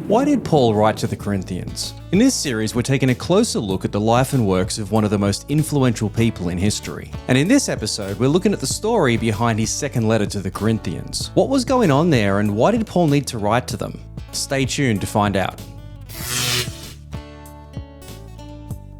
Why did Paul write to the Corinthians? In this series, we're taking a closer look at the life and works of one of the most influential people in history. And in this episode, we're looking at the story behind his second letter to the Corinthians. What was going on there, and why did Paul need to write to them? Stay tuned to find out.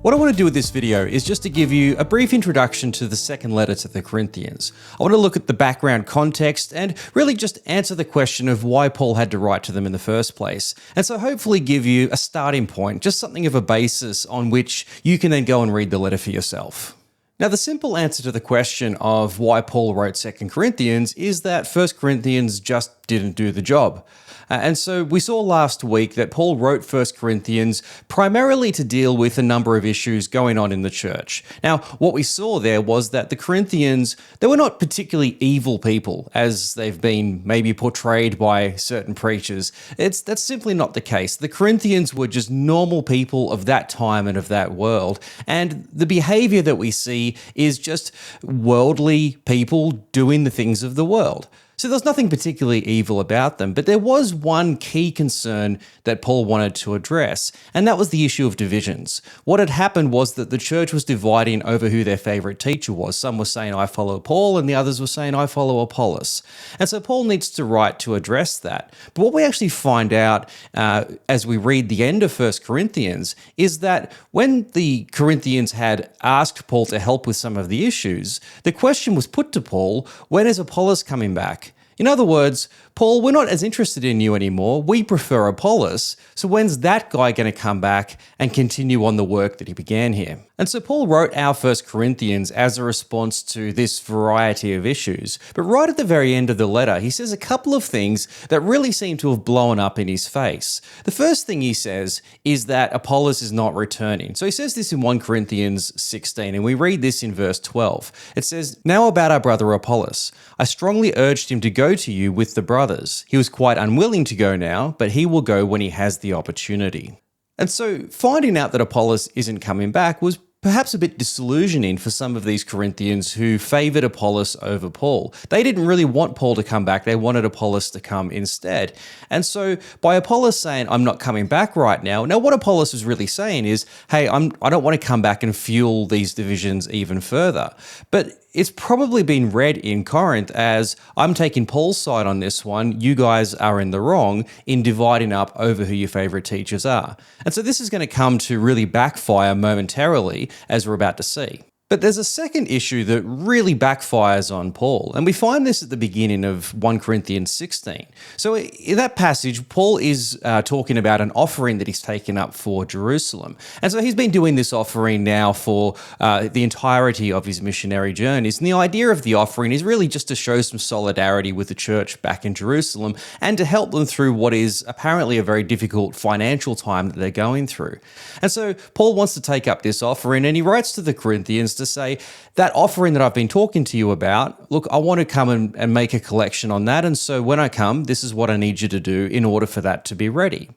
What I want to do with this video is just to give you a brief introduction to the second letter to the Corinthians. I want to look at the background context and really just answer the question of why Paul had to write to them in the first place. And so hopefully give you a starting point, just something of a basis on which you can then go and read the letter for yourself. Now, the simple answer to the question of why Paul wrote 2 Corinthians is that 1 Corinthians just didn't do the job. And so we saw last week that Paul wrote 1 Corinthians primarily to deal with a number of issues going on in the church. Now, what we saw there was that the Corinthians, they were not particularly evil people as they've been maybe portrayed by certain preachers. That's simply not the case. The Corinthians were just normal people of that time and of that world. And the behavior that we see is just worldly people doing the things of the world. So there's nothing particularly evil about them, but there was one key concern that Paul wanted to address, and that was the issue of divisions. What had happened was that the church was dividing over who their favorite teacher was. Some were saying, I follow Paul, and the others were saying, I follow Apollos. And so Paul needs to write to address that. But what we actually find out as we read the end of 1 Corinthians is that when the Corinthians had asked Paul to help with some of the issues, the question was put to Paul, when is Apollos coming back? In other words, Paul, we're not as interested in you anymore. We prefer Apollos. So when's that guy going to come back and continue on the work that he began here? And so Paul wrote our 1 Corinthians as a response to this variety of issues. But right at the very end of the letter, he says a couple of things that really seem to have blown up in his face. The first thing he says is that Apollos is not returning. So he says this in 1 Corinthians 16, and we read this in verse 12. It says, "Now about our brother Apollos, I strongly urged him to go to you with the brothers. He was quite unwilling to go now, but he will go when he has the opportunity." And so finding out that Apollos isn't coming back was perhaps a bit disillusioning for some of these Corinthians who favoured Apollos over Paul. They didn't really want Paul to come back. They wanted Apollos to come instead. And so by Apollos saying, I'm not coming back right now, what Apollos is really saying is, hey, I don't want to come back and fuel these divisions even further. But it's probably been read in Corinth as, I'm taking Paul's side on this one, you guys are in the wrong in dividing up over who your favourite teachers are. And so this is going to come to really backfire momentarily, as we're about to see. But there's a second issue that really backfires on Paul, and we find this at the beginning of 1 Corinthians 16. So in that passage, Paul is talking about an offering that he's taken up for Jerusalem. And so he's been doing this offering now for the entirety of his missionary journeys. And the idea of the offering is really just to show some solidarity with the church back in Jerusalem and to help them through what is apparently a very difficult financial time that they're going through. And so Paul wants to take up this offering, and he writes to the Corinthians to say, that offering that I've been talking to you about, look, I want to come and make a collection on that. And so when I come, this is what I need you to do in order for that to be ready.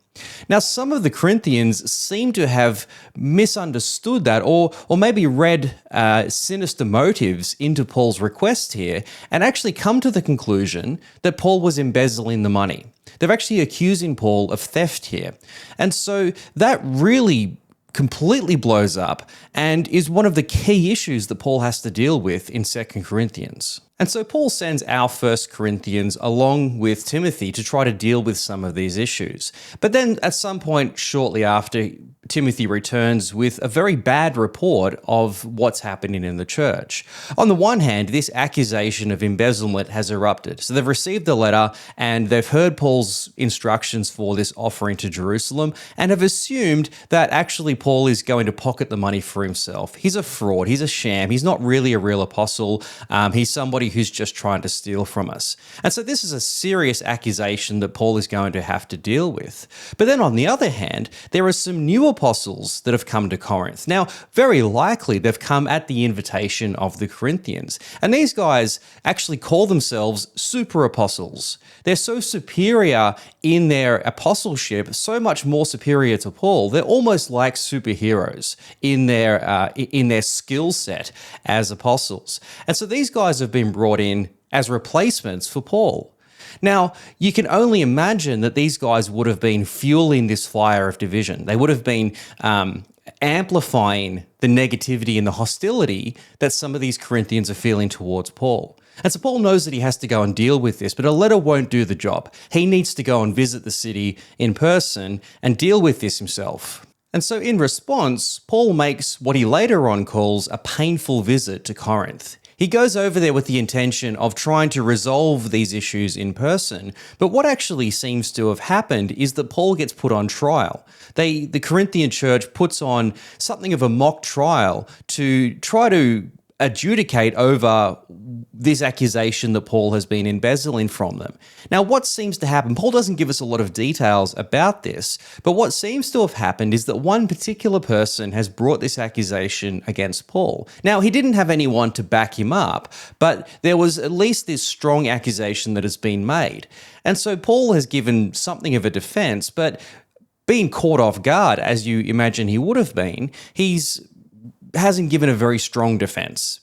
Now, some of the Corinthians seem to have misunderstood that or maybe read sinister motives into Paul's request here and actually come to the conclusion that Paul was embezzling the money. They're actually accusing Paul of theft here. And so that really completely blows up and is one of the key issues that Paul has to deal with in 2 Corinthians. And so Paul sends our 1 Corinthians along with Timothy to try to deal with some of these issues. But then at some point shortly after, Timothy returns with a very bad report of what's happening in the church. On the one hand, this accusation of embezzlement has erupted. So they've received the letter and they've heard Paul's instructions for this offering to Jerusalem and have assumed that actually Paul is going to pocket the money for himself. He's a fraud. He's a sham. He's not really a real apostle. He's somebody who's just trying to steal from us. And so this is a serious accusation that Paul is going to have to deal with. But then on the other hand, there are some new apostles that have come to Corinth. Now, very likely they've come at the invitation of the Corinthians. And these guys actually call themselves super apostles. They're so superior in their apostleship, so much more superior to Paul. They're almost like superheroes in their skill set as apostles. And so these guys have been brought in as replacements for Paul. Now, you can only imagine that these guys would have been fueling this fire of division. They would have been amplifying the negativity and the hostility that some of these Corinthians are feeling towards Paul. And so Paul knows that he has to go and deal with this, but a letter won't do the job. He needs to go and visit the city in person and deal with this himself. And so in response, Paul makes what he later on calls a painful visit to Corinth. He goes over there with the intention of trying to resolve these issues in person, but what actually seems to have happened is that Paul gets put on trial. The Corinthian church puts on something of a mock trial to try to adjudicate over this accusation that Paul has been embezzling from them. Now, what seems to happen, Paul doesn't give us a lot of details about this, but what seems to have happened is that one particular person has brought this accusation against Paul. Now, he didn't have anyone to back him up, but there was at least this strong accusation that has been made. And so Paul has given something of a defense, but being caught off guard, as you imagine he would have been, hasn't given a very strong defense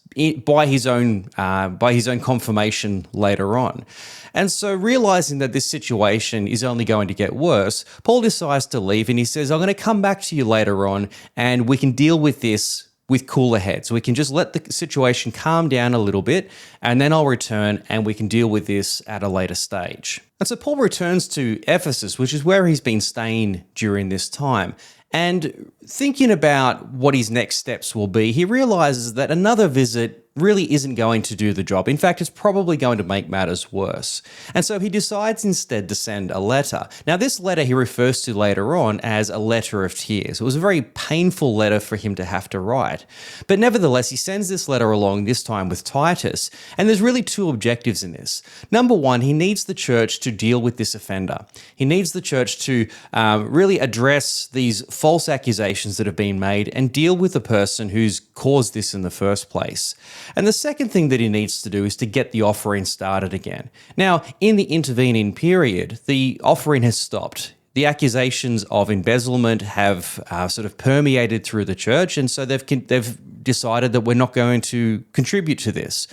by his own confirmation later on. And so realizing that this situation is only going to get worse, Paul decides to leave and he says, I'm going to come back to you later on and we can deal with this with cooler heads. We can just let the situation calm down a little bit and then I'll return and we can deal with this at a later stage. And so Paul returns to Ephesus, which is where he's been staying during this time. And thinking about what his next steps will be, he realizes that another visit really isn't going to do the job. In fact, it's probably going to make matters worse. And so he decides instead to send a letter. Now, this letter he refers to later on as a letter of tears. It was a very painful letter for him to have to write. But nevertheless, he sends this letter along, this time with Titus. And there's really two objectives in this. Number one, he needs the church to deal with this offender. He needs the church to really address these false accusations that have been made and deal with the person who's caused this in the first place. And the second thing that he needs to do is to get the offering started again. Now, in the intervening period, the offering has stopped. The accusations of embezzlement have sort of permeated through the church, and so they've decided that we're not going to contribute to this.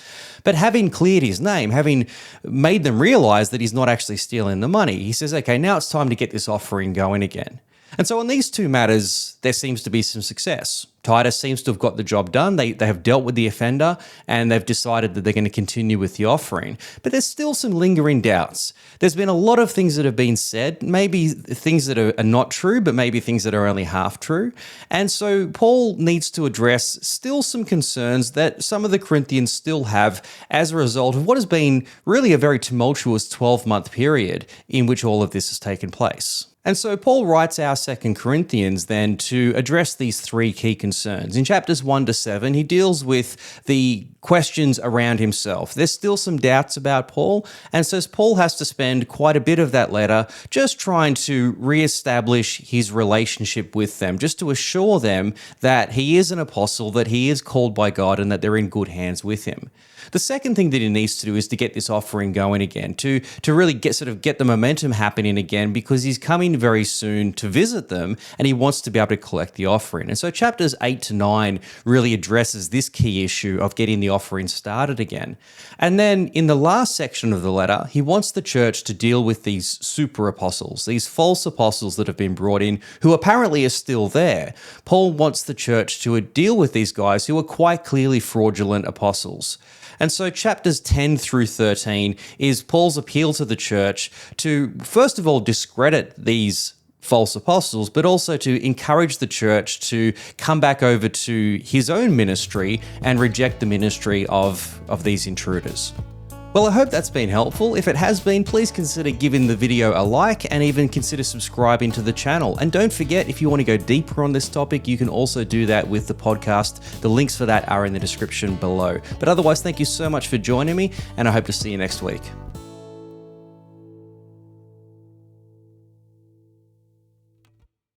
But having cleared his name, having made them realize that he's not actually stealing the money, he says, okay, now it's time to get this offering going again. And so on these two matters, there seems to be some success. Titus seems to have got the job done. They have dealt with the offender and they've decided that they're going to continue with the offering. But there's still some lingering doubts. There's been a lot of things that have been said, maybe things that are not true, but maybe things that are only half true. And so Paul needs to address still some concerns that some of the Corinthians still have as a result of what has been really a very tumultuous 12-month period in which all of this has taken place. And so Paul writes our 2 Corinthians then to address these three key concerns. In chapters 1 to 7, he deals with the questions around himself. There's still some doubts about Paul, and so Paul has to spend quite a bit of that letter just trying to reestablish his relationship with them, just to assure them that he is an apostle, that he is called by God, and that they're in good hands with him. The second thing that he needs to do is to get this offering going again, to really get the momentum happening again, because he's coming very soon to visit them and he wants to be able to collect the offering. And so chapters 8 to 9 really addresses this key issue of getting the offering started again. And then in the last section of the letter, he wants the church to deal with these super apostles, these false apostles that have been brought in, who apparently are still there. Paul wants the church to deal with these guys who are quite clearly fraudulent apostles. And so chapters 10 through 13 is Paul's appeal to the church to, first of all, discredit these false apostles, but also to encourage the church to come back over to his own ministry and reject the ministry of these intruders. Well, I hope that's been helpful. If it has been, please consider giving the video a like and even consider subscribing to the channel. And don't forget, if you want to go deeper on this topic, you can also do that with the podcast. The links for that are in the description below. But otherwise, thank you so much for joining me, and I hope to see you next week.